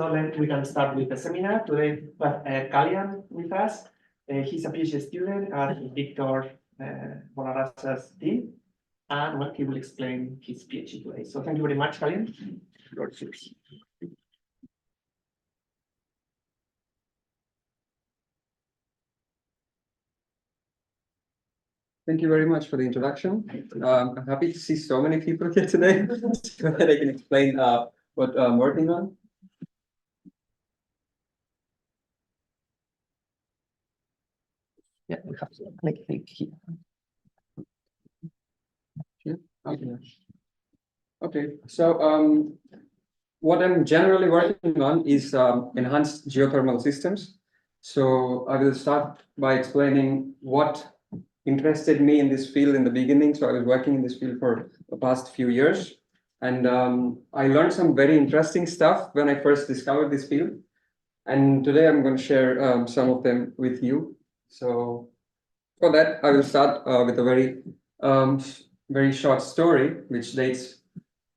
we can start with the seminar. Today we have Kalyan with us. He's a PhD student at Victor Bonarasa's team, and he will explain his PhD today. So thank you very much, Kalyan. Lord, cheers. Thank you very much for the introduction. I'm happy to see so many people here today so that I can explain what I'm working on. Yeah, we have to make it here. Okay. So what I'm generally working on is enhanced geothermal systems. So I will start by explaining what interested me in this field in the beginning. So I was working in this field for the past few years, and I learned some very interesting stuff when I first discovered this field. And today I'm going to share some of them with you. So for that, I will start with a very short story, which dates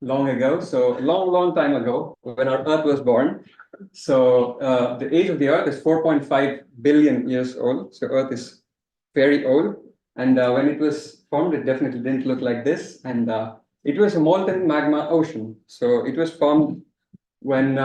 long ago. So long time ago, when our Earth was born. So the age of the Earth is 4.5 billion years old. So Earth is very old. And when it was formed, it definitely didn't look like this. And it was a molten magma ocean. So it was formed when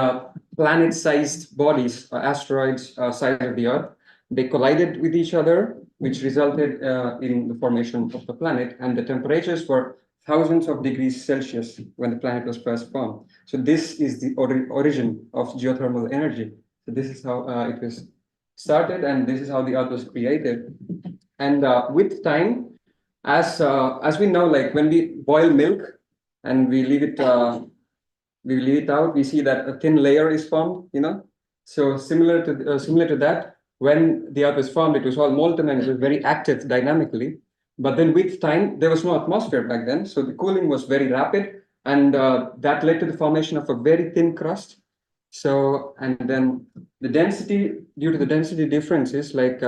planet-sized bodies, asteroids size of the Earth, they collided with each other, which resulted in the formation of the planet. And the temperatures were thousands of degrees Celsius when the planet was first formed. So this is the origin of geothermal energy. So this is how it was started, and this is how the Earth was created. And with time, as we know, like when we boil milk and we leave it out, we see that a thin layer is formed. So similar to that, when the Earth was formed, it was all molten and it was very active dynamically. But then with time, there was no atmosphere back then, so the cooling was very rapid, and that led to the formation of a very thin crust. So, and then the density, due to the density differences, like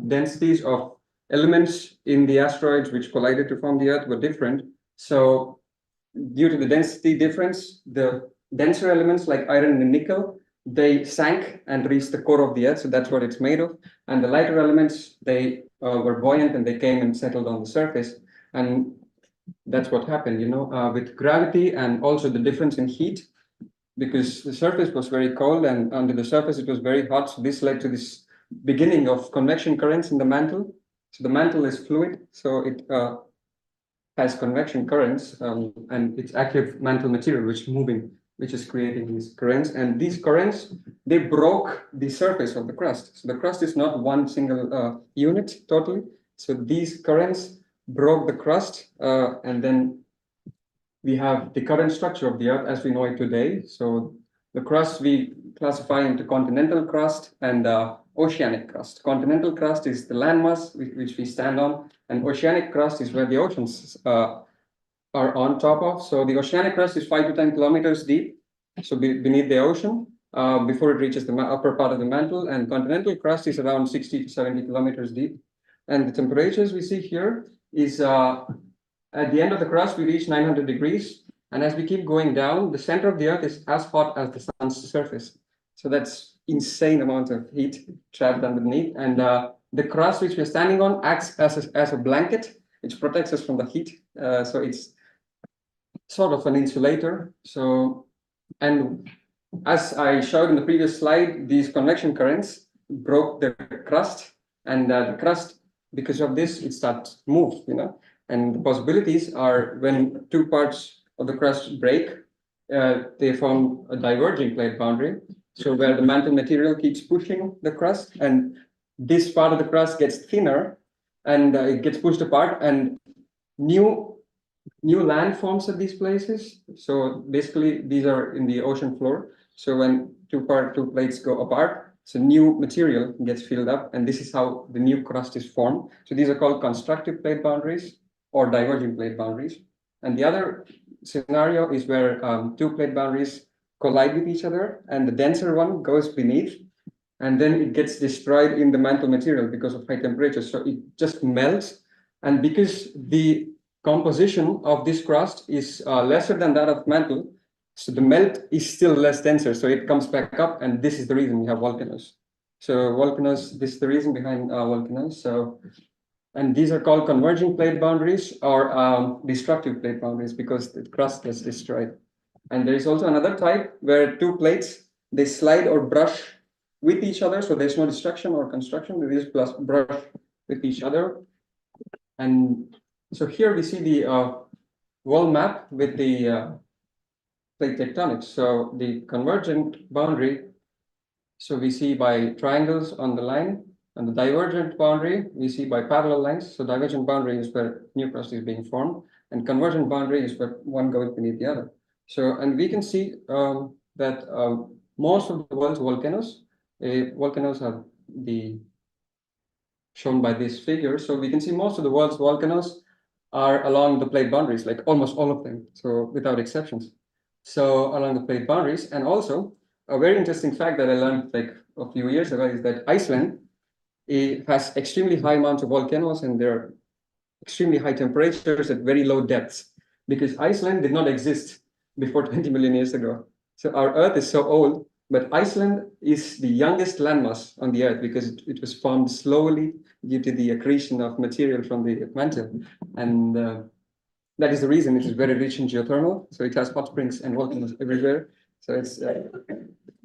densities of elements in the asteroids which collided to form the Earth were different. So due to the density difference, the denser elements like iron and nickel, they sank and reached the core of the Earth. So that's what it's made of. And the lighter elements, they were buoyant and they came and settled on the surface. And that's what happened, with gravity and also the difference in heat, because the surface was very cold and under the surface it was very hot. So this led to this beginning of convection currents in the mantle. So the mantle is fluid, so it has convection currents, and it's active mantle material which is moving, which is creating these currents. And these currents, they broke the surface of the crust. So the crust is not one single unit totally. So these currents broke the crust, and then we have the current structure of the Earth as we know it today. So the crust we classify into continental crust and oceanic crust. Continental crust is the landmass which we stand on, and oceanic crust is where the oceans are on top of. So the oceanic crust is 5 to 10 kilometers deep, so beneath the ocean, before it reaches the upper part of the mantle. And continental crust is around 60 to 70 kilometers deep. And the temperatures we see here is at the end of the crust, we reach 900 degrees. And as we keep going down, the center of the Earth is as hot as the sun's surface. So that's insane amount of heat trapped underneath. And the crust which we're standing on acts as a blanket, which protects us from the heat. So it's sort of an insulator. So, and as I showed in the previous slide, these convection currents broke the crust, and the crust, because of this, it starts to move, And the possibilities are when two parts of the crust break, they form a diverging plate boundary. So where the mantle material keeps pushing the crust, and this part of the crust gets thinner, and it gets pushed apart, and new land forms at these places. So basically, these are in the ocean floor. So when two plates go apart, so new material gets filled up, and this is how the new crust is formed. So these are called constructive plate boundaries or diverging plate boundaries. And the other scenario is where two plate boundaries collide with each other, and the denser one goes beneath, and then it gets destroyed in the mantle material because of high temperatures. So it just melts, and because the composition of this crust is lesser than that of mantle, So the melt is still less denser, so it comes back up, and this is the reason we have volcanoes. So volcanoes, this is the reason behind volcanoes. So, and these are called converging plate boundaries or destructive plate boundaries because the crust gets destroyed. And there is also another type where two plates, they slide or brush with each other, so there's no destruction or construction, they just brush with each other. And so here we see the world map with the plate tectonics. So the convergent boundary, so we see by triangles on the line, and the divergent boundary we see by parallel lines. So divergent boundary is where new crust is being formed, and convergent boundary is where one goes beneath the other. So, and we can see that most of the world's volcanoes are shown by this figure. So we can see most of the world's volcanoes are along the plate boundaries, like almost all of them, so without exceptions. So along the plate boundaries, and also a very interesting fact that I learned like a few years ago is that Iceland has extremely high amounts of volcanoes, and there are extremely high temperatures at very low depths, because Iceland did not exist before 20 million years ago. So our Earth is so old, but Iceland is the youngest landmass on the Earth because it was formed slowly due to the accretion of material from the mantle. And that is the reason it is very rich in geothermal. So it has hot springs and volcanoes everywhere. So it's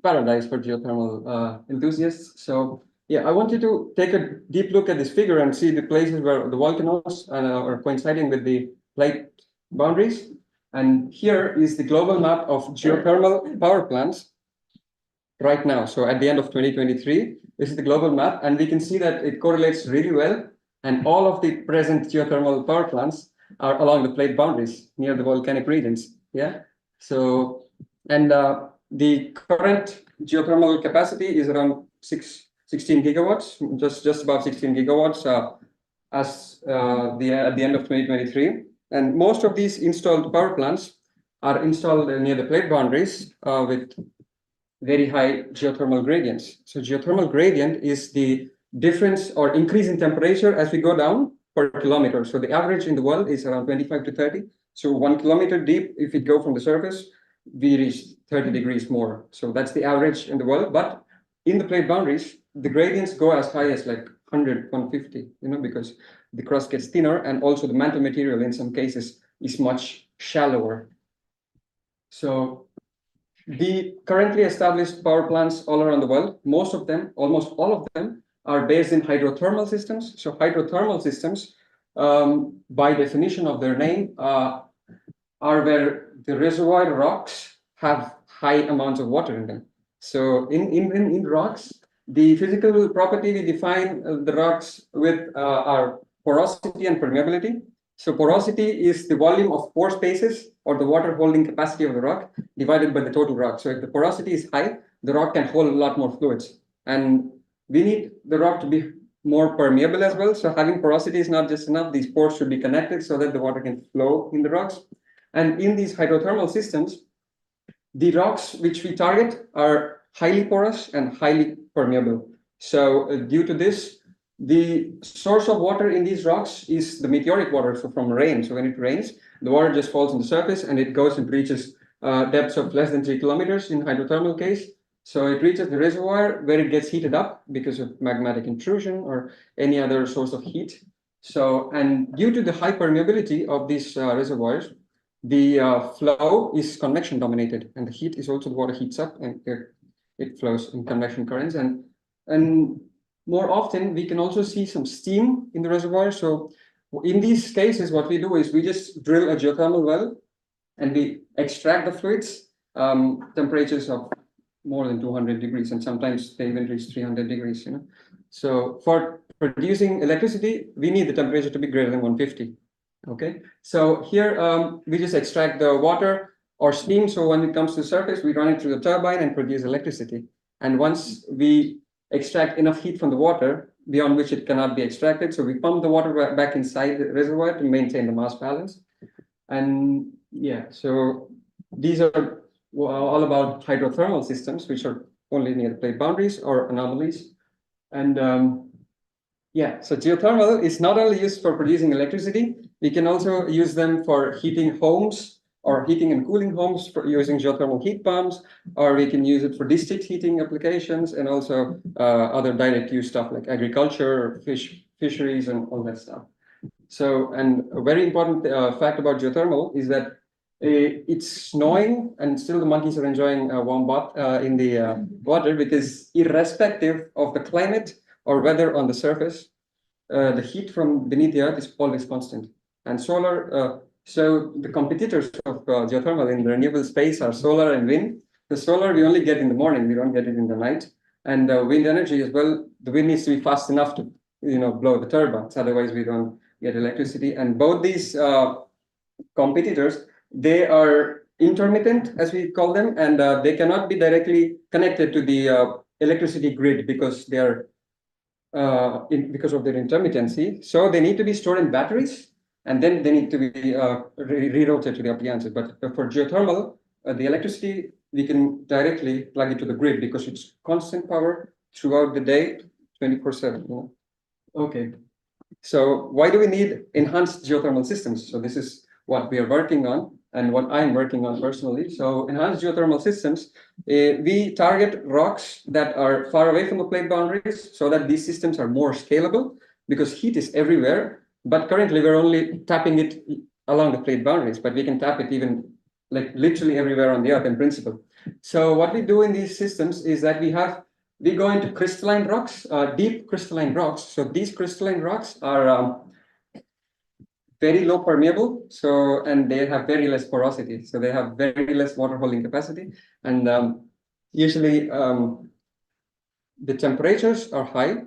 paradise for geothermal enthusiasts. So yeah, I want you to take a deep look at this figure and see the places where the volcanoes are coinciding with the plate boundaries. And here is the global map of geothermal power plants right now. So at the end of 2023, this is the global map, and we can see that it correlates really well. And all of the present geothermal power plants are along the plate boundaries near the volcanic regions. Yeah. So, and the current geothermal capacity is around 16 gigawatts, just above 16 gigawatts at the end of 2023. And most of these installed power plants are installed near the plate boundaries with very high geothermal gradients. So geothermal gradient is the difference or increase in temperature as we go down per kilometer. So the average in the world is around 25 to 30. So 1 kilometer deep, if we go from the surface, we reach 30 degrees more. So that's the average in the world. But in the plate boundaries, the gradients go as high as like 100, 150, because the crust gets thinner, and also the mantle material in some cases is much shallower. So the currently established power plants all around the world, most of them, almost all of them, are based in hydrothermal systems. So hydrothermal systems, by definition of their name, are where the reservoir rocks have high amounts of water in them. So in rocks, the physical property we define the rocks with are porosity and permeability. So porosity is the volume of pore spaces or the water holding capacity of the rock divided by the total rock. So if the porosity is high, the rock can hold a lot more fluids. And we need the rock to be more permeable as well. So having porosity is not just enough. These pores should be connected so that the water can flow in the rocks. And in these hydrothermal systems, the rocks which we target are highly porous and highly permeable. So due to this, the source of water in these rocks is the meteoric water, so from rain. So when it rains, the water just falls on the surface and it goes and reaches depths of less than 3 kilometers in hydrothermal case. So it reaches the reservoir where it gets heated up because of magmatic intrusion or any other source of heat. So, and due to the high permeability of these reservoirs, the flow is convection dominated, and the heat is also the water heats up and it flows in convection currents. And more often, we can also see some steam in the reservoir. So in these cases, what we do is we just drill a geothermal well and we extract the fluids, temperatures of more than 200 degrees, and sometimes they even reach 300 degrees. So for producing electricity, we need the temperature to be greater than 150. Okay, so here we just extract the water or steam. So when it comes to the surface, we run it through the turbine and produce electricity. And once we extract enough heat from the water beyond which it cannot be extracted, so we pump the water back inside the reservoir to maintain the mass balance. And yeah, so these are all about hydrothermal systems, which are only near the plate boundaries or anomalies. And yeah, so geothermal is not only used for producing electricity, we can also use them for heating homes or heating and cooling homes for using geothermal heat pumps, or we can use it for district heating applications and also other direct use stuff like agriculture, fisheries, and all that stuff. So, and a very important fact about geothermal is that it's snowing and still the monkeys are enjoying a warm bath in the water, because irrespective of the climate or weather on the surface, the heat from beneath the earth is always constant. And solar, so the competitors of geothermal in the renewable space are solar and wind. The solar we only get in the morning, we don't get it in the night. And wind energy as well, the wind needs to be fast enough to, blow the turbines, otherwise we don't get electricity. And both these competitors, they are intermittent, as we call them, and they cannot be directly connected to the electricity grid because they are because of their intermittency. So they need to be stored in batteries, and then they need to be rerouted to the appliances. But for geothermal, the electricity, we can directly plug it to the grid because it's constant power throughout the day, 24/7. Okay. So why do we need enhanced geothermal systems? So this is what we are working on and what I'm working on personally. So enhanced geothermal systems, we target rocks that are far away from the plate boundaries so that these systems are more scalable, because heat is everywhere. But currently we're only tapping it along the plate boundaries, but we can tap it even like literally everywhere on the earth in principle. So what we do in these systems is that we go into crystalline rocks, deep crystalline rocks. So these crystalline rocks are very low permeable, and they have very less porosity. So they have very less water holding capacity. And usually the temperatures are high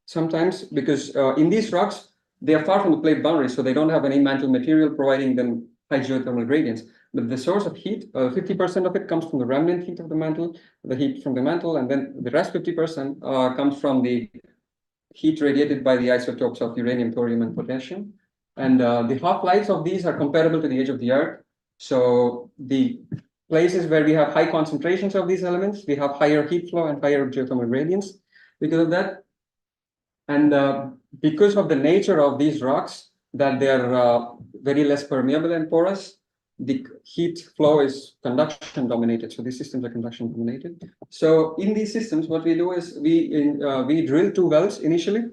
sometimes because in these rocks, they are far from the plate boundary. So they don't have any mantle material providing them high geothermal gradients. But the source of heat, 50% of it comes from the remnant heat of the mantle, the heat from the mantle, and then the rest 50% comes from the heat radiated by the isotopes of uranium, thorium, and potassium. And the half-lives of these are comparable to the age of the earth. So the places where we have high concentrations of these elements, we have higher heat flow and higher geothermal gradients because of that. And because of the nature of these rocks, that they are very less permeable and porous, the heat flow is conduction dominated. So these systems are conduction dominated. So in these systems, what we do is we drill 2 wells initially,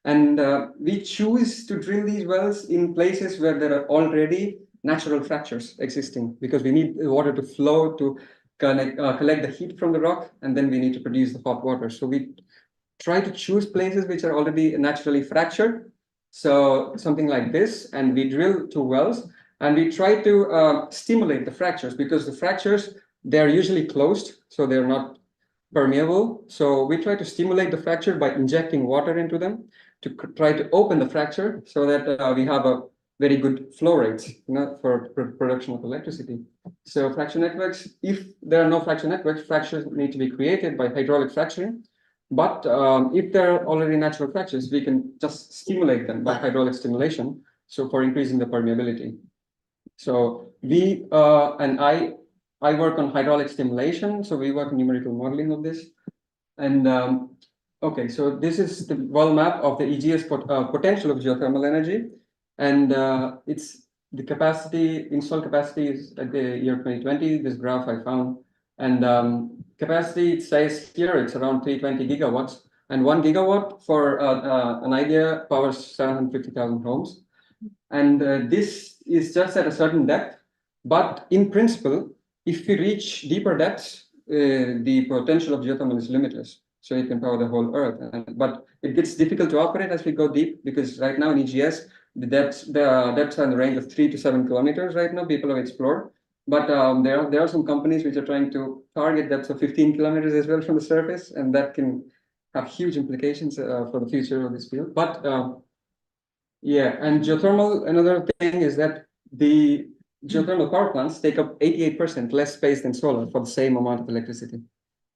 and we choose to drill these wells in places where there are already natural fractures existing, because we need the water to flow to collect the heat from the rock, and then we need to produce the hot water. So we try to choose places which are already naturally fractured. So something like this, and we drill 2 wells. And we try to stimulate the fractures, because the fractures, they're usually closed, so they're not permeable. So we try to stimulate the fracture by injecting water into them to try to open the fracture so that we have a very good flow rates for production of electricity. So fracture networks, if there are no fracture networks, fractures need to be created by hydraulic fracturing. But if there are already natural fractures, we can just stimulate them by hydraulic stimulation, so for increasing the permeability. So we and I work on hydraulic stimulation. So we work on numerical modeling of this. And okay, so this is the well map of the EGS potential of geothermal energy, and it's the capacity, installed capacity is at the year 2020. This graph I found, and capacity, it says here it's around 320 gigawatts, and 1 gigawatt for an idea powers 750,000 homes. And this is just at a certain depth, but in principle, if we reach deeper depths, the potential of geothermal is limitless. So it can power the whole earth. But it gets difficult to operate as we go deep, because right now in EGS, the depths are in the range of 3 to 7 kilometers right now, people have explored. But there are some companies which are trying to target depths of 15 kilometers as well from the surface, and that can have huge implications for the future of this field. But yeah, and geothermal, another thing is that the geothermal power plants take up 88% less space than solar for the same amount of electricity.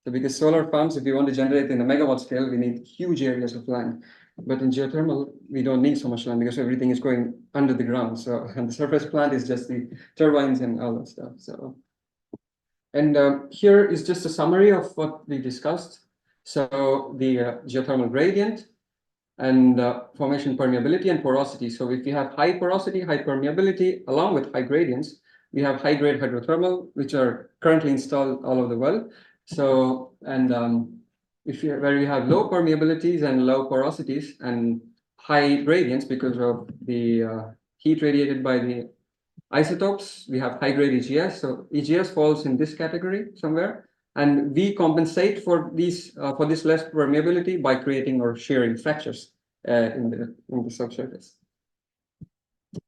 So because solar farms, if you want to generate in a megawatt scale, we need huge areas of land. But in geothermal, we don't need so much land because everything is going under the ground. So, and the surface plant is just the turbines and all that stuff. So, and here is just a summary of what we discussed. So the geothermal gradient, and formation permeability and porosity. So if you have high porosity, high permeability, along with high gradients, We have high-grade hydrothermal, which are currently installed all over the world. So, and where you have low permeabilities and low porosities and high gradients because of the heat radiated by the isotopes, we have high-grade EGS. So EGS falls in this category somewhere, and we compensate for these for this less permeability by creating or shearing fractures in the subsurface.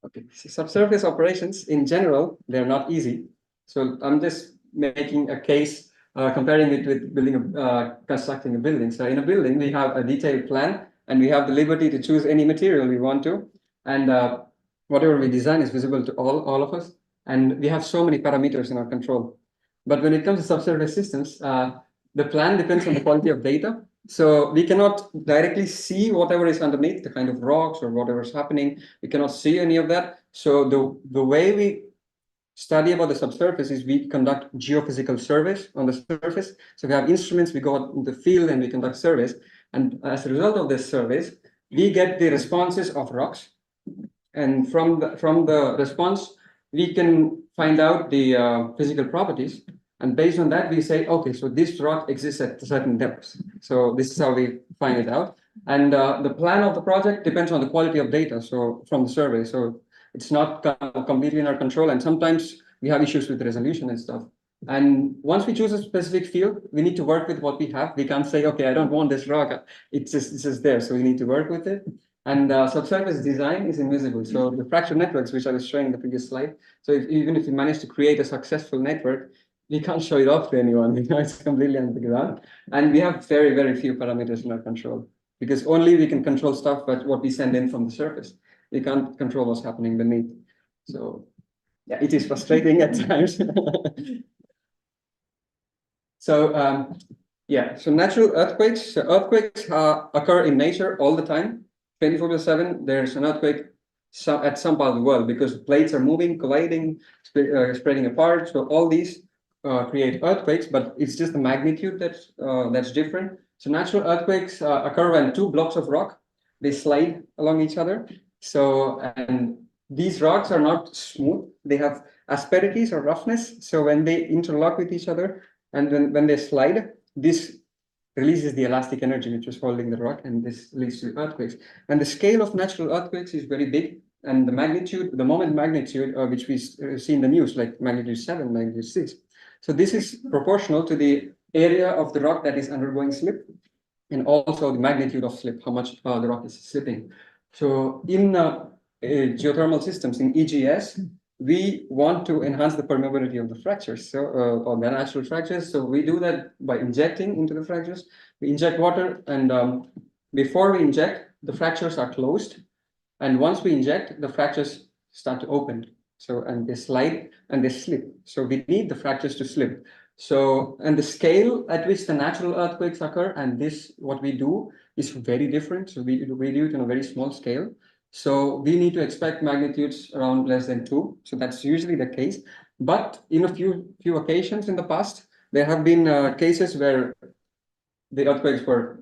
Okay, so subsurface operations in general, they're not easy. So I'm just making a case, comparing it with constructing a building. So in a building, we have a detailed plan, and we have the liberty to choose any material we want to, and whatever we design is visible to all of us. And we have so many parameters in our control. But when it comes to subsurface systems, the plan depends on the quality of data. So we cannot directly see whatever is underneath, the kind of rocks or whatever is happening. We cannot see any of that. So the way we study about the subsurface is we conduct geophysical surveys on the surface. So we have instruments, we go out in the field and we conduct surveys. And as a result of these surveys, we get the responses of rocks. And from the response, we can find out the physical properties. And based on that, we say, okay, so this rock exists at certain depths. So this is how we find it out. And the plan of the project depends on the quality of data, so from the survey. So it's not completely in our control. And sometimes we have issues with the resolution and stuff. And once we choose a specific field, we need to work with what we have. We can't say, okay, I don't want this rock. It's just there. So we need to work with it. And subsurface design is invisible. So the fracture networks, which I was showing in the previous slide. So even if you manage to create a successful network, we can't show it off to anyone. It's completely underground. And we have very, very few parameters in our control, because only we can control stuff but what we send in from the surface. We can't control what's happening beneath. So yeah, it is frustrating at times. So yeah, so natural earthquakes. So earthquakes occur in nature all the time. 24/7, there's an earthquake at some part of the world because plates are moving, colliding, spreading apart. So all these create earthquakes, but it's just the magnitude that's different. So natural earthquakes occur when two blocks of rock, they slide along each other. So, and these rocks are not smooth. They have asperities or roughness. So when they interlock with each other and when they slide, this releases the elastic energy which is holding the rock, and this leads to earthquakes. And the scale of natural earthquakes is very big, and the magnitude, the moment magnitude, which we see in the news, like magnitude 7, magnitude 6. So this is proportional to the area of the rock that is undergoing slip, and also the magnitude of slip, how much the rock is slipping. So in geothermal systems, in EGS, we want to enhance the permeability of the fractures, so or the natural fractures. So we do that by injecting into the fractures. We inject water, and before we inject, the fractures are closed. And once we inject, the fractures start to open. So, and they slide and they slip. So we need the fractures to slip. So, and the scale at which the natural earthquakes occur and this, what we do, is very different. So we do it on a very small scale. So we need to expect magnitudes around less than 2. So that's usually the case. But in a few occasions in the past, there have been cases where the earthquakes were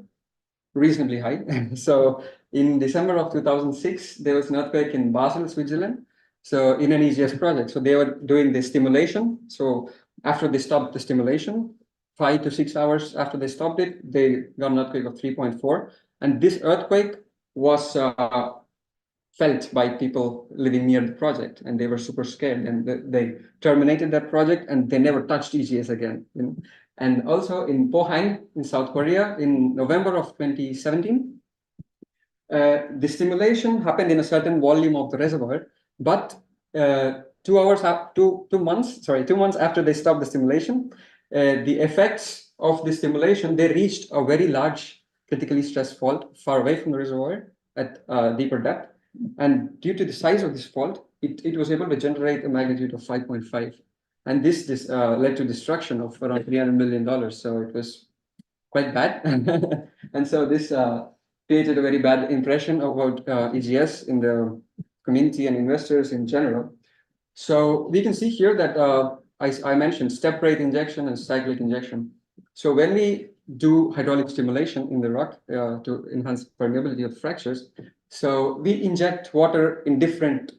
reasonably high. So in December of 2006, there was an earthquake in Basel, Switzerland. So in an EGS project, so they were doing the stimulation. So after they stopped the stimulation, 5 to 6 hours after they stopped it, they got an earthquake of 3.4. And this earthquake was felt by people living near the project, and they were super scared, and they terminated that project, and they never touched EGS again. And also in Pohang, in South Korea, in November of 2017, the stimulation happened in a certain volume of the reservoir, but 2 months after they stopped the stimulation, the effects of the stimulation, they reached a very large critically stressed fault far away from the reservoir at deeper depth. And due to the size of this fault, it was able to generate a magnitude of 5.5. And this led to destruction of around $300 million. So it was quite bad. And so this created a very bad impression about EGS in the community and investors in general. So we can see here that I mentioned step rate injection and cyclic injection. So when we do hydraulic stimulation in the rock to enhance permeability of fractures, so we inject water in different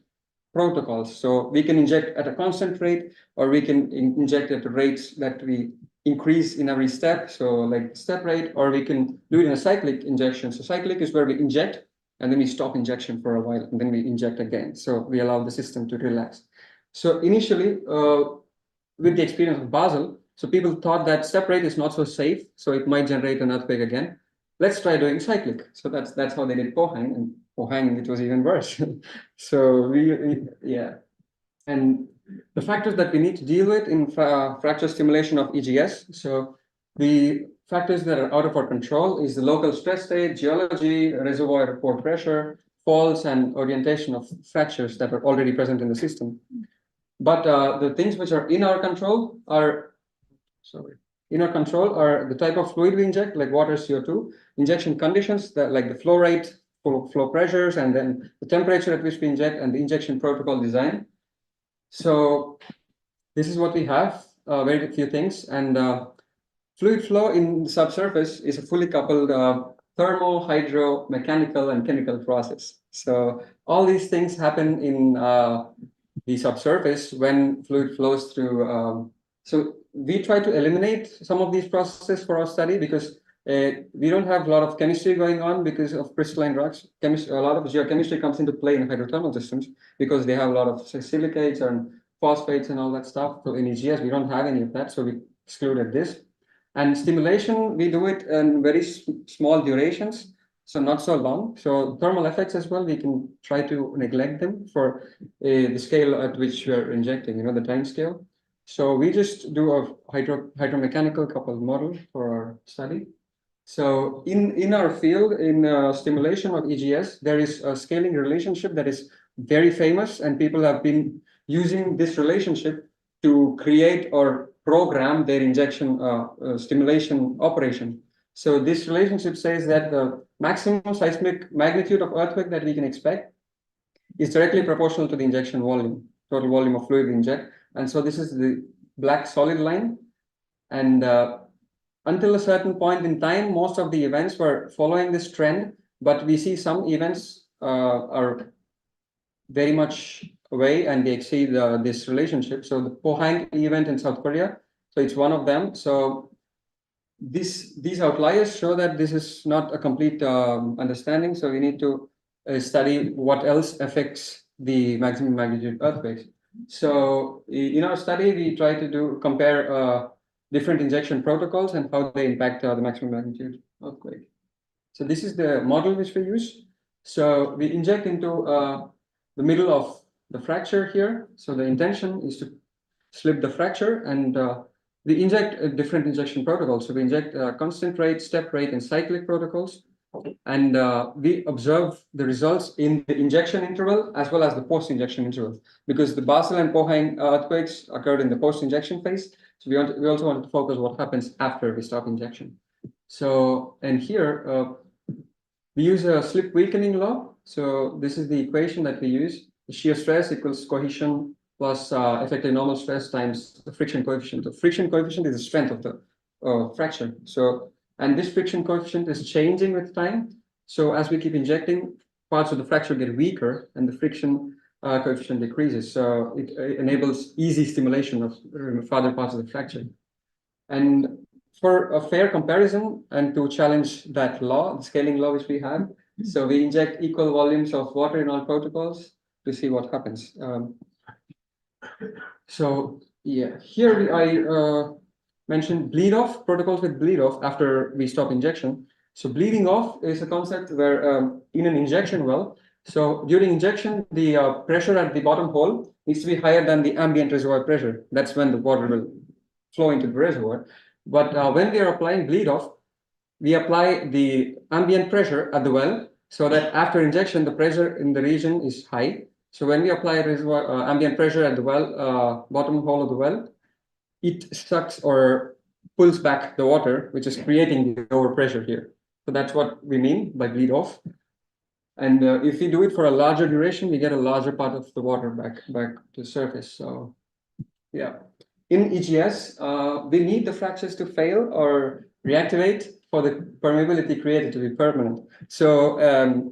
protocols. So we can inject at a constant rate, or we can inject at rates that we increase in every step. So like step rate, or we can do it in a cyclic injection. So cyclic is where we inject and then we stop injection for a while and then we inject again. So we allow the system to relax. So initially, with the experience of Basel, so people thought that step rate is not so safe, so it might generate an earthquake again. Let's try doing cyclic. So that's how they did Pohang, and Pohang it was even worse. So yeah, and the factors that we need to deal with in fracture stimulation of EGS. So the factors that are out of our control is the local stress state, geology, reservoir pore pressure, faults, and orientation of fractures that are already present in the system. But the things which are in our control are, the type of fluid we inject, like water, CO2, injection conditions, that like the flow rate, flow pressures, and then the temperature at which we inject, and the injection protocol design. So this is what we have, very few things. And fluid flow in the subsurface is a fully coupled thermo, hydro, mechanical, and chemical process. So all these things happen in the subsurface when fluid flows through. So we try to eliminate some of these processes for our study because we don't have a lot of chemistry going on because of crystalline rocks. A lot of geochemistry comes into play in hydrothermal systems because they have a lot of silicates and phosphates and all that stuff. So in EGS, we don't have any of that, so we excluded this. And stimulation, we do it in very small durations, so not so long. So thermal effects as well, we can try to neglect them for the scale at which we are injecting, the time scale. So we just do a hydromechanical coupled model for our study. So in our field, in stimulation of EGS, there is a scaling relationship that is very famous, and people have been using this relationship to create or program their injection stimulation operation. So this relationship says that the maximum seismic magnitude of earthquake that we can expect is directly proportional to the injection volume, total volume of fluid we inject. And so this is the black solid line. And until a certain point in time, most of the events were following this trend, but we see some events are very much away and they exceed this relationship. So the Pohang event in South Korea, so it's one of them. So these outliers show that this is not a complete understanding. So we need to study what else affects the maximum magnitude earthquakes. So in our study, we try to compare different injection protocols and how they impact the maximum magnitude earthquake. So this is the model which we use. So we inject into the middle of the fracture here. So the intention is to slip the fracture, and we inject different injection protocols. So we inject constant rate, step rate, and cyclic protocols. And we observe the results in the injection interval as well as the post-injection interval, because the Basel and Pohang earthquakes occurred in the post-injection phase. So we also want to focus what happens after we stop injection. So, and here we use a slip weakening law. So this is the equation that we use. The shear stress equals cohesion plus effective normal stress times the friction coefficient. The friction coefficient is the strength of the fracture. So, and this friction coefficient is changing with time. So as we keep injecting, parts of the fracture get weaker and the friction coefficient decreases. So it enables easy stimulation of further parts of the fracture. And for a fair comparison and to challenge that law, the scaling law which we have, so we inject equal volumes of water in all protocols to see what happens. So yeah, here I mentioned bleed off, protocols with bleed off after we stop injection. So bleeding off is a concept where in an injection well, so during injection, the pressure at the bottom hole needs to be higher than the ambient reservoir pressure. That's when the water will flow into the reservoir. But when we are applying bleed off, we apply the ambient pressure at the well so that after injection, the pressure in the region is high. So when we apply reservoir ambient pressure at the well, bottom hole of the well, it sucks or pulls back the water, which is creating the overpressure here. So that's what we mean by bleed off. And if we do it for a larger duration, we get a larger part of the water back to the surface. So yeah, in EGS, we need the fractures to fail or reactivate for the permeability created to be permanent. So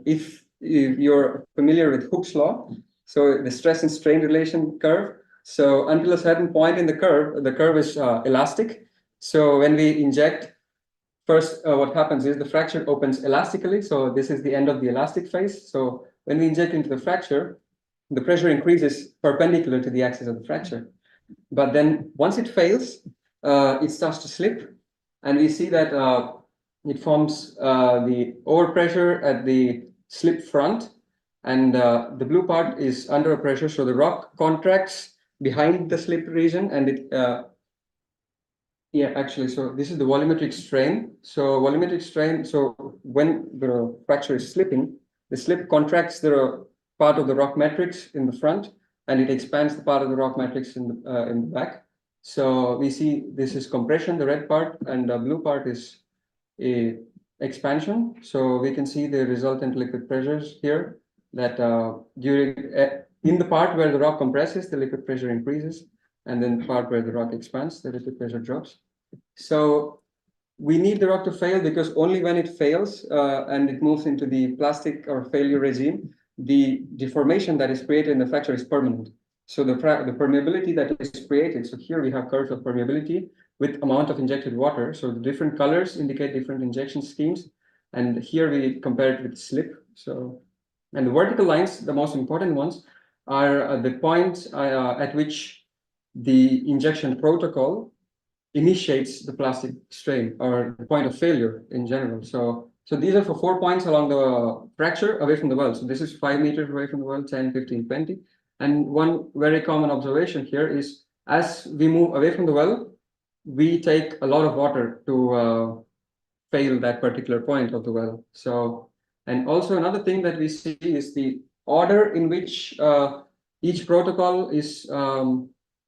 if you're familiar with Hooke's law, So the stress and strain relation curve. So until a certain point in the curve is elastic. So when we inject, first what happens is the fracture opens elastically. So this is the end of the elastic phase. So when we inject into the fracture, the pressure increases perpendicular to the axis of the fracture. But then once it fails, it starts to slip. And we see that it forms the overpressure at the slip front. And the blue part is under a pressure. So the rock contracts behind the slip region. And it, so this is the volumetric strain. So volumetric strain, so when the fracture is slipping, the slip contracts the part of the rock matrix in the front, and it expands the part of the rock matrix in the back. So we see this is compression, the red part, and the blue part is a expansion. So we can see the resultant liquid pressures here that in the part where the rock compresses, the liquid pressure increases, and then the part where the rock expands, the liquid pressure drops. So we need the rock to fail because only when it fails and it moves into the plastic or failure regime, the deformation that is created in the fracture is permanent. So the permeability that is created, so here we have curves of permeability with amount of injected water. So the different colors indicate different injection schemes. And here we compare it with slip. So, and the vertical lines, the most important ones, are the points at which the injection protocol initiates the plastic strain or the point of failure in general. So these are for 4 points along the fracture away from the well. So this is 5 meters away from the well, 10, 15, 20. And one very common observation here is as we move away from the well, we take a lot of water to fail that particular point of the well. So, and also another thing that we see is the order in which each protocol is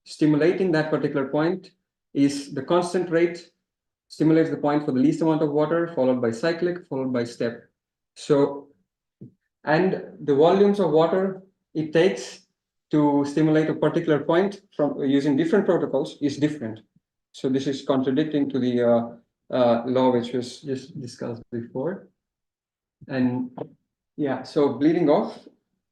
stimulating that particular point is the constant rate stimulates the point for the least amount of water, followed by cyclic, followed by step. So, and the volumes of water it takes to stimulate a particular point from using different protocols is different. So this is contradicting to the law which was just discussed before. And yeah, so bleeding off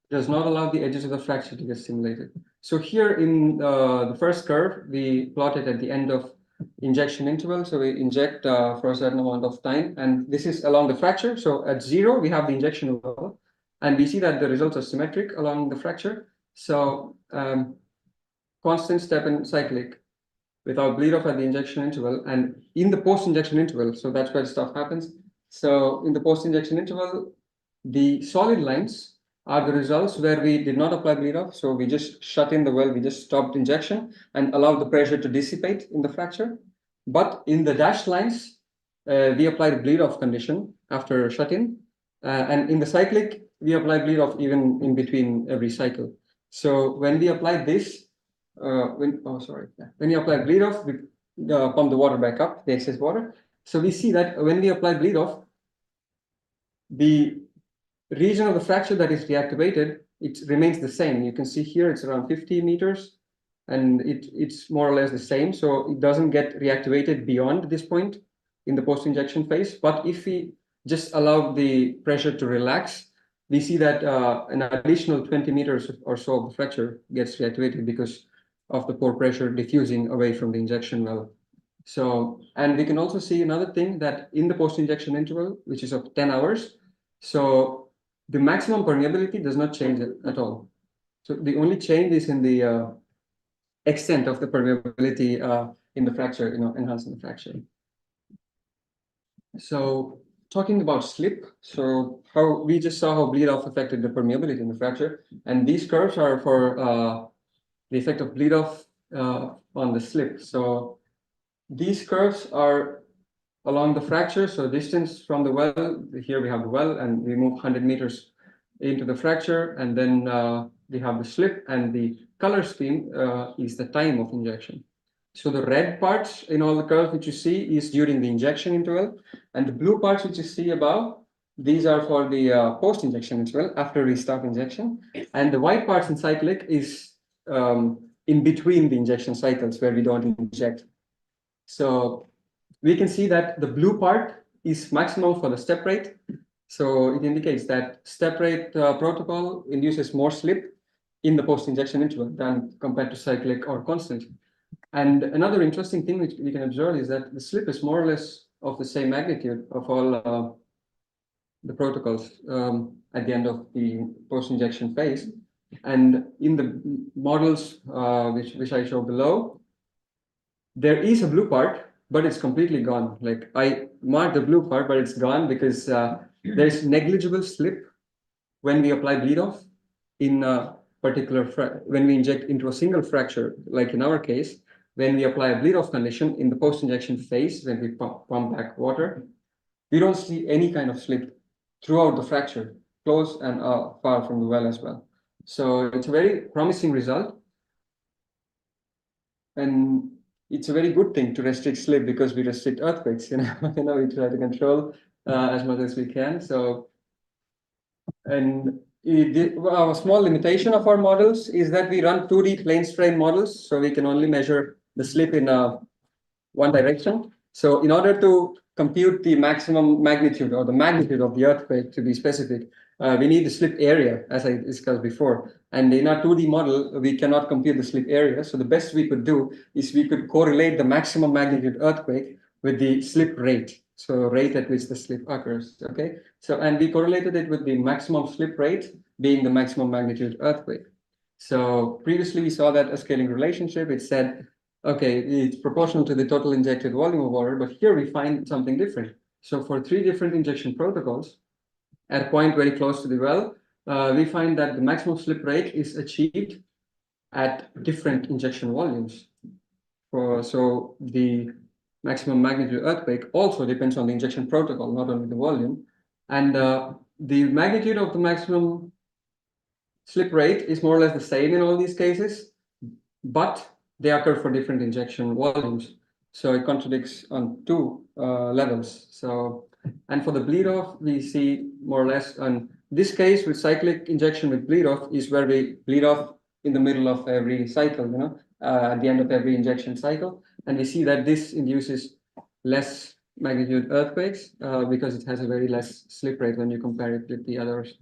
does not allow the edges of the fracture to get stimulated. So here in the first curve, we plotted at the end of injection interval. So we inject for a certain amount of time, and this is along the fracture. So at 0, we have the injection interval, and we see that the results are symmetric along the fracture. So constant, step, and cyclic without bleed off at the injection interval, and in the post-injection interval. So that's where stuff happens. So in the post-injection interval, the solid lines are the results where we did not apply bleed off. So we just shut in the well, we just stopped injection and allowed the pressure to dissipate in the fracture. But in the dashed lines, we applied bleed off condition after shut in. And in the cyclic, we apply bleed off even in between every cycle. So when we apply this, when you apply bleed off, we pump the water back up, the excess water. So we see that when we apply bleed off, the region of the fracture that is reactivated, it remains the same. You can see here it's around 50 meters, and it's more or less the same. So it doesn't get reactivated beyond this point in the post-injection phase. But if we just allow the pressure to relax, we see that an additional 20 meters or so of the fracture gets reactivated because of the pore pressure diffusing away from the injection well. So, and we can also see another thing that in the post-injection interval, which is of 10 hours, so the maximum permeability does not change at all. So the only change is in the extent of the permeability in the fracture, enhancing the fracture. So talking about slip, so how we just saw how bleed off affected the permeability in the fracture, and these curves are for the effect of bleed off on the slip. So these curves are along the fracture, so distance from the well. Here we have the well, and we move 100 meters into the fracture, and then we have the slip, and the color scheme is the time of injection. So the red parts in all the curves which you see is during the injection interval, and the blue parts which you see above, these are for the post-injection interval after we stop injection, and the white parts in cyclic is in between the injection cycles where we don't inject. So we can see that the blue part is maximum for the step rate. So it indicates that step rate protocol induces more slip in the post-injection interval than compared to cyclic or constant. And another interesting thing which we can observe is that the slip is more or less of the same magnitude of all the protocols at the end of the post-injection phase. And in the models which I show below, there is a blue part, but it's completely gone. Like I marked the blue part, but it's gone because there's negligible slip when we apply bleed off in a particular when we inject into a single fracture, like in our case, when we apply a bleed off condition in the post-injection phase, when we pump back water, we don't see any kind of slip throughout the fracture, close and far from the well as well. So it's a very promising result. And it's a very good thing to restrict slip because we restrict earthquakes, we try to control as much as we can. So, and a small limitation of our models is that we run 2D plane strain models, so we can only measure the slip in one direction. So in order to compute the maximum magnitude or the magnitude of the earthquake to be specific, we need the slip area, as I discussed before. And in our 2D model, we cannot compute the slip area. So the best we could do is we could correlate the maximum magnitude earthquake with the slip rate. So rate at which the slip occurs, okay? So, and we correlated it with the maximum slip rate being the maximum magnitude earthquake. So previously we saw that a scaling relationship, it said, okay, it's proportional to the total injected volume of water, but here we find something different. So for 3 different injection protocols, at a point very close to the well, we find that the maximum slip rate is achieved at different injection volumes. So the maximum magnitude earthquake also depends on the injection protocol, not only the volume. And the magnitude of the maximum slip rate is more or less the same in all these cases, but they occur for different injection volumes. So it contradicts on 2 levels. So, and for the bleed off, we see more or less on this case with cyclic injection with bleed off is where we bleed off in the middle of every cycle, at the end of every injection cycle. And we see that this induces less magnitude earthquakes because it has a very less slip rate when you compare it with the others.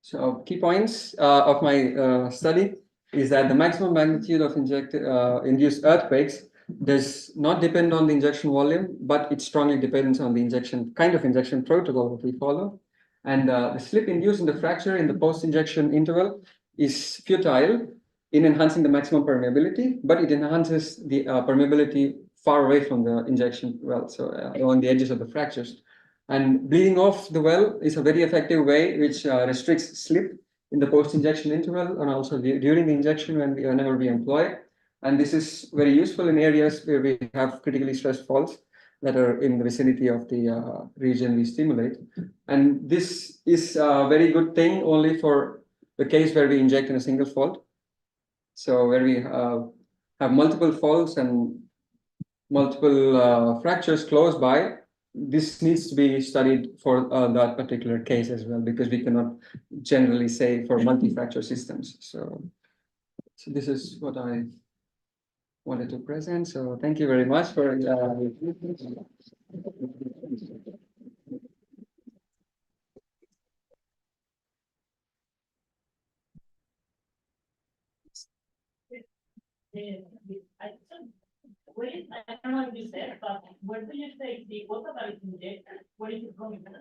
So key points of my study is that the maximum magnitude of induced earthquakes does not depend on the injection volume, but it strongly depends on the kind of injection protocol that we follow. And the slip induced in the fracture in the post-injection interval is futile in enhancing the maximum permeability, but it enhances the permeability far away from the injection well, so along the edges of the fractures. And bleeding off the well is a very effective way which restricts slip in the post-injection interval and also during the injection whenever we employ it. And this is very useful in areas where we have critically stressed faults that are in the vicinity of the region we stimulate. And this is a very good thing only for the case where we inject in a single fault. So where we have multiple faults and multiple fractures close by, this needs to be studied for that particular case as well, because we cannot generally say for multi-fracture systems. So this is what I wanted to present. So thank you very much for I don't know if you said, but where do you take the water that is injected? Where is it coming from?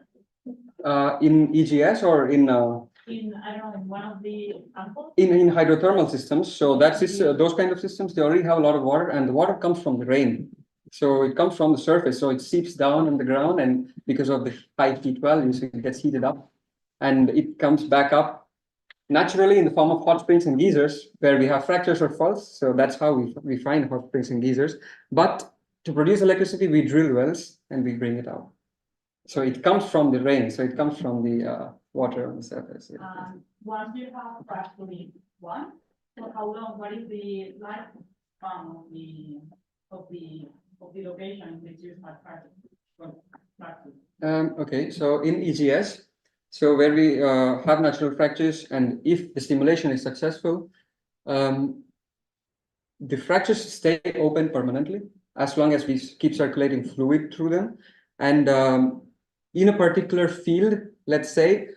in EGS or in I don't know, in one of the examples? in hydrothermal systems. So that's those kind of systems, they already have a lot of water, and the water comes from the rain. So it comes from the surface, so it seeps down on the ground, and because of the high heat values, it gets heated up, and it comes back up naturally in the form of hot springs and geysers, where we have fractures or faults. So that's how we find hot springs and geysers. But to produce electricity, we drill wells and we bring it out. So it comes from the rain. So it comes from the water on the surface. Yeah. Once you have fracturing one, so how long? What is the lifespan of the location in which you have fractured? Okay, so in EGS, so where we have natural fractures, and if the stimulation is successful, the fractures stay open permanently as long as we keep circulating fluid through them. And in a particular field, let's say,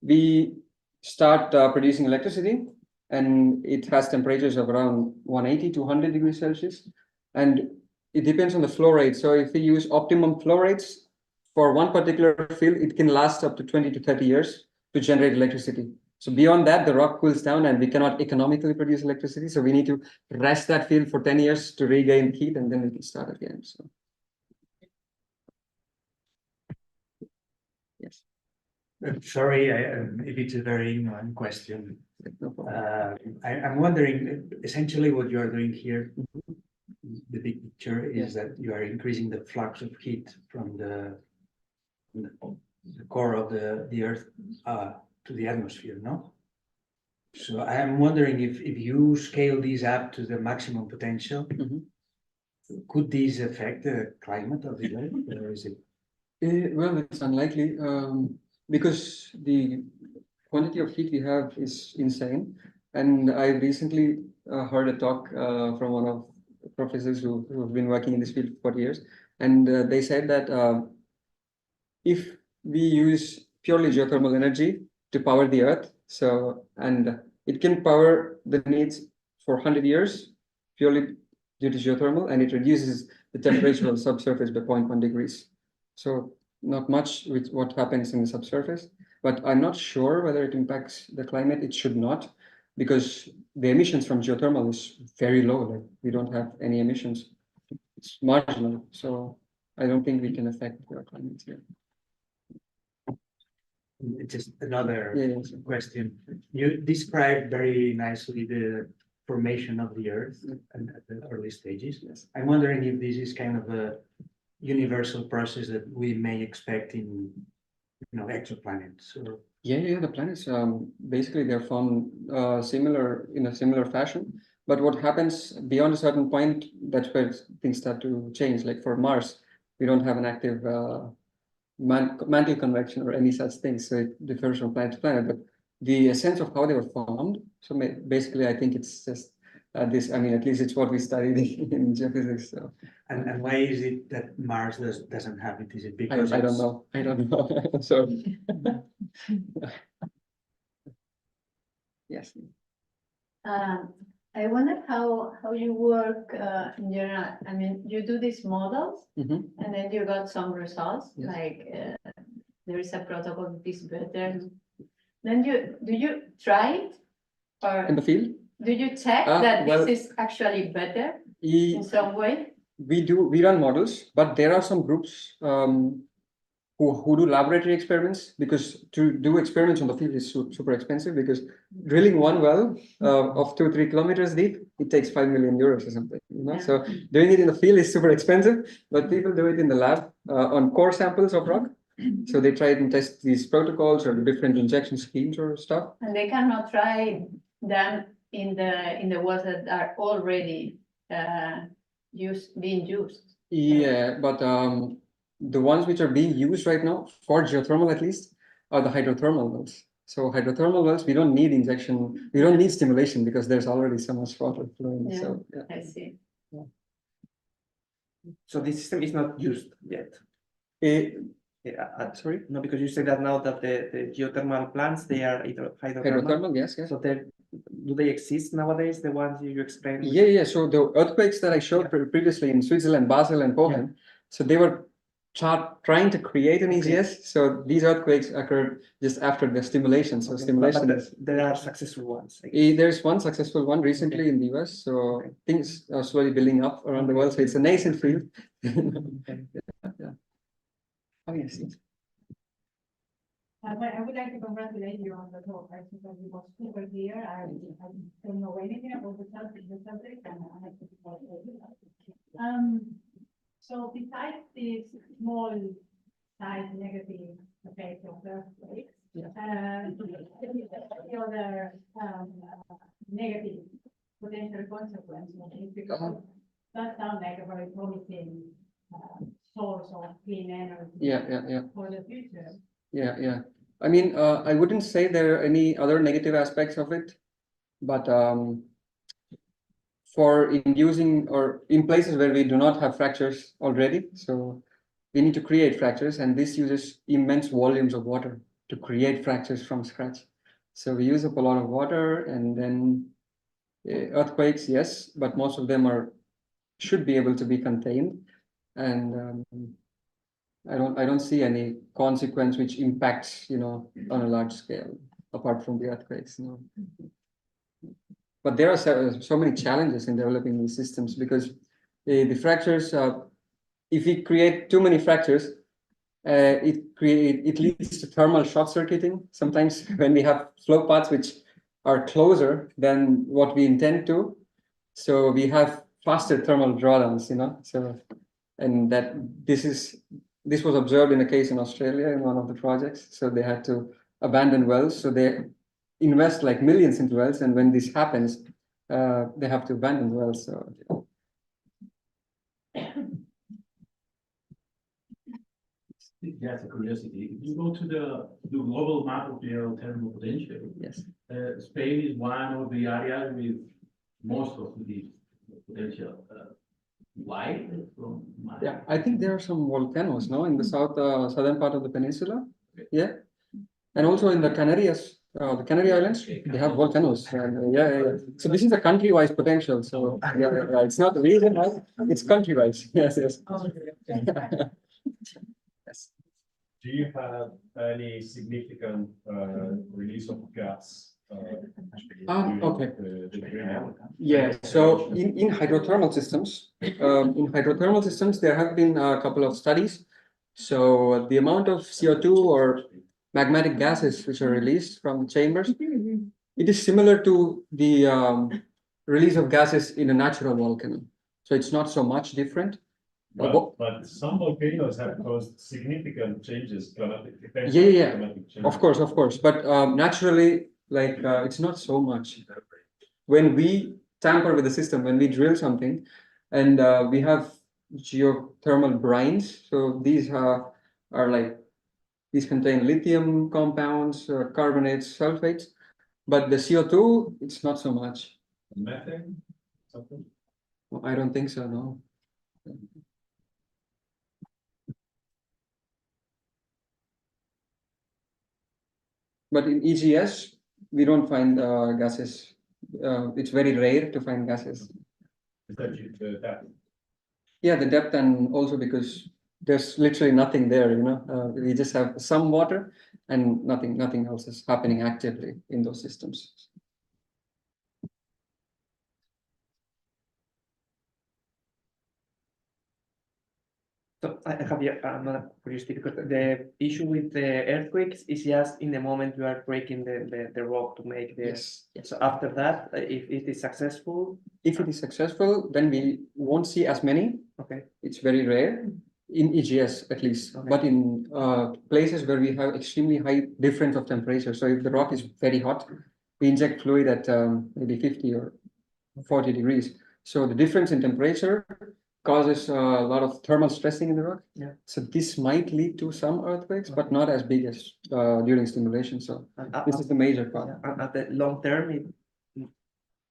we start producing electricity, and it has temperatures of around 180 to 100 degrees Celsius, and it depends on the flow rate. So if we use optimum flow rates for one particular field, it can last up to 20 to 30 years to generate electricity. So beyond that, the rock cools down and we cannot economically produce electricity. So we need to rest that field for 10 years to regain heat, and then we can start again. So yes. Sorry, maybe it's a very ignorant question. No problem. I'm wondering, essentially what you are doing here, the big picture is that you are increasing the flux of heat from the core of the Earth to the atmosphere, no? So I am wondering if you scale these up to the maximum potential, could these affect the climate of the Earth, or is it? Well, it's unlikely because the quantity of heat we have is insane. And I recently heard a talk from one of the professors who have been working in this field for 40 years. And they said that if we use purely geothermal energy to power the Earth, and it can power the needs for 100 years purely due to geothermal, and it reduces the temperature of the subsurface by 0.1 degrees. So not much with what happens in the subsurface, but I'm not sure whether it impacts the climate. It should not, because the emissions from geothermal is very low. Like, we don't have any emissions. It's marginal. So I don't think we can affect the climate here. Just another Yeah. question. You described very nicely the formation of the Earth and at the early stages. Yes. I'm wondering if this is kind of a universal process that we may expect in, exoplanets or. Yeah, the planets basically they're formed in a similar fashion. But what happens beyond a certain point, that's where things start to change. Like for Mars, we don't have an active mantle convection or any such thing, so it differs from planet to planet. But the essence of how they were formed, so basically, I think it's just this. I mean, at least it's what we studied in geophysics. So. And why is it that Mars doesn't have it? Is it because I don't know. I don't know. So yes. I wonder how you work in general. I mean, you do these models, and then you got some results. Yes. Like there is a protocol that is better. Then do you try it, or In the field, do you check that this is actually better in some way? we run models, but there are some groups who do laboratory experiments, because to do experiments on the field is super expensive, because drilling one well of 2-3 kilometers deep, it takes 5 million euros or something, Yeah. So doing it in the field is super expensive, but people do it in the lab on core samples of rock. So they try and test these protocols or different injection schemes or stuff. And they cannot try them in the wells that are already being used. Yeah, but the ones which are being used right now for geothermal at least are the hydrothermal wells. So hydrothermal wells, we don't need injection, we don't need stimulation, because there's already so much water flowing. Yeah. So I see. So this system is not used yet. sorry, No, because you said that now that the geothermal plants, they are hydrothermal. hydrothermal, yes. So do they exist nowadays, the ones you explained? Yeah. So the earthquakes that I showed previously in Switzerland, Basel and Pohang, so they were trying to create an EGS. So these earthquakes occurred just after the stimulation. So stimulation. But there are successful ones. I guess. There's one successful one recently in the US. So things are slowly building up around the world. So it's a nascent field. Yeah. Oh yes. I would like to congratulate you on the talk. I think that it was super clear. I don't know anything about the subject, and I have to. So besides this small size negative effect of earthquakes, the other negative potential consequences, because that sounds like a very promising source of clean energy. Yeah. For the future. Yeah. I mean, I wouldn't say there are any other negative aspects of it, but for inducing or in places where we do not have fractures already, so we need to create fractures, and this uses immense volumes of water to create fractures from scratch. So we use up a lot of water, and then earthquakes, yes, but most of them should be able to be contained, and I don't see any consequence which impacts, on a large scale, apart from the earthquakes, But there are so many challenges in developing these systems, because the fractures, if we create too many fractures, it leads to thermal short circuiting. Sometimes when we have flow paths which are closer than what we intend to, so we have faster thermal drawdowns, So, and this was observed in a case in Australia in one of the projects. So they had to abandon wells. So they invest like millions into wells, and when this happens, they have to abandon the wells. So. Just a curiosity, if you go to the global map of geothermal potential, Yes. Spain is one of the areas with most of the potential. Why? Yeah, I think there are some volcanoes, no, in the southern part of the peninsula. Yeah, and also in the the Canary Islands, they have volcanoes. Yeah. So this is a country-wise potential. So yeah, it's not the region, right? It's country-wise. Yes. Yes. Do you have any significant release of gas? Okay. The Yeah. So in hydrothermal systems, there have been a couple of studies. So the amount of CO2 or magmatic gases which are released from chambers, it is similar to the release of gases in a natural volcano. So it's not so much different. But some volcanoes have caused significant changes, climatic effects. Yeah. Climatic change. Of course. But naturally, it's not so much. When we tamper with the system, when we drill something, and we have geothermal brines, so these these contain lithium compounds, carbonates, sulfates, but the CO2, it's not so much. Methane, something? I don't think so, no. But in EGS, we don't find gases. It's very rare to find gases. Is that due to that? Yeah, the depth, and also because there's literally nothing there, we just have some water and nothing else is happening actively in those systems. So I have another curiosity, because the issue with the earthquakes is just in the moment you are breaking the rock to make the. Yes. So after that, if it is successful. If it is successful, then we won't see as many. Okay. It's very rare in EGS at least, Okay. but in places where we have extremely high difference of temperature. So if the rock is very hot, we inject fluid at maybe 50 or 40 degrees. So the difference in temperature causes a lot of thermal stressing in the rock. Yeah. So this might lead to some earthquakes, but not as big as during stimulation. So this is the major part. And at the long term,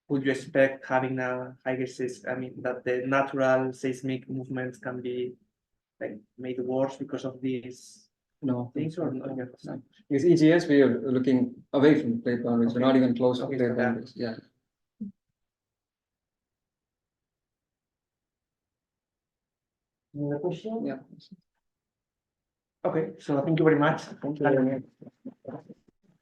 would you expect having a higher that the natural seismic movements can be made worse because of these No. things, or not? No. Because EGS, we are looking away from the plate boundaries. We're not even close to Okay, plate so boundaries. Yeah. Another question? Yeah. Okay, so thank you very much. Thank you very much.